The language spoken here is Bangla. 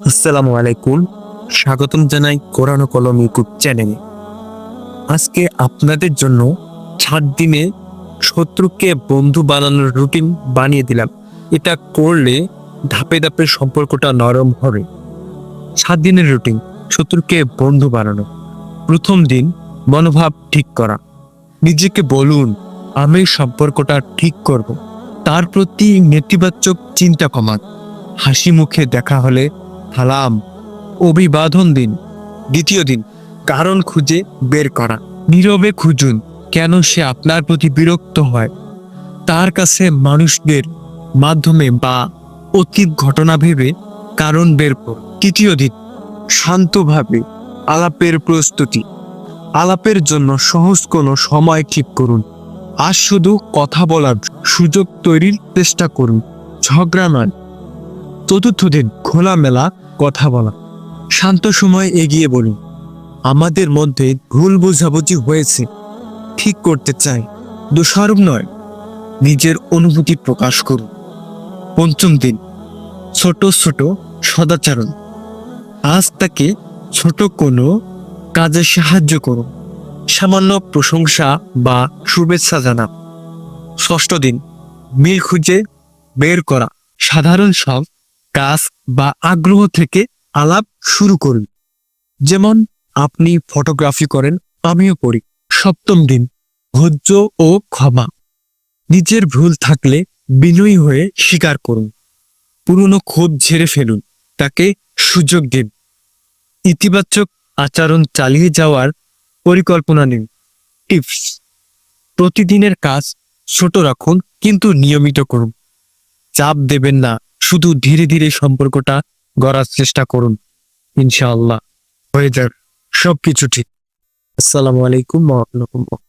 আসসালামু আলাইকুম, স্বাগতম জানাই কোরআন ও কলম ইউটিউব চ্যানেলে। আজকে আপনাদের জন্য 7 দিনে শত্রুকে বন্ধু বানানোর রুটিন বানিয়ে দিলাম। এটা করলে ধাপে ধাপে সম্পর্কটা নরম হবে। 7 দিনের রুটিন, শত্রুকে বন্ধু বানানো। প্রথম দিন, মনোভাব ঠিক করা। নিজেকে বলুন, আমি সম্পর্কটা ঠিক করব। তার প্রতি নেতিবাচক চিন্তা কমান। হাসি মুখে দেখা হলে সালাম, অভিবাদন দিন। দ্বিতীয় দিন, কারণ খুঁজে বের করা। নীরবে খুঁজুন কেন সে আপনার প্রতি বিরক্ত হয়। তার কাছে মানুষদের মাধ্যমে বা অতীত ঘটনা ভেবে কারণ বের করুন। তৃতীয় দিন, শান্তভাবে আলাপের প্রস্তুতি। আলাপের জন্য সহজ কোনো সময় ঠিক করুন। আজ শুধু কথা বলার সুযোগ তৈরির চেষ্টা করুন, ঝগড়া নয়। চতুর্থ দিন, খোলামেলা কথা বলা। শান্ত সময় এগিয়ে বলুন, আমাদের মধ্যে ভুল বোঝাবুঝি হয়েছে, ঠিক করতে চাই। দোষারোপ নয়, নিজের অনুভূতি প্রকাশ করুন। পঞ্চম দিন, ছোট ছোট সদাচরণ। আজ তাকে ছোট কোনো কাজে সাহায্য করুন, সামান্য প্রশংসা বা শুভেচ্ছা জানান। ষষ্ঠ দিন, মিল খুঁজে বের করা। সাধারণ সব কাজ বা আগ্রহ থেকে আলাপ শুরু করুন, যেমন আপনি ফটোগ্রাফি করেন, আমিও করি। সপ্তম দিন, ধৈর্য ও ক্ষমা। নিজের ভুল থাকলে বিনয়ী হয়ে স্বীকার করুন। পুরনো ক্ষোভ ঝেড়ে ফেলুন, তাকে সুযোগ দিন। ইতিবাচক আচরণ চালিয়ে যাওয়ার পরিকল্পনা নিন। টিপস: প্রতিদিনের কাজ ছোট রাখুন, কিন্তু নিয়মিত করুন। চাপ দেবেন না, শুধু ধীরে ধীরে সম্পর্কটা গড়ার চেষ্টা করুন। ইনশাআল্লাহ হয়ে যাবে সবকিছু ঠিক। আসসালামু আলাইকুম ওয়া রাহমাতুল্লাহ।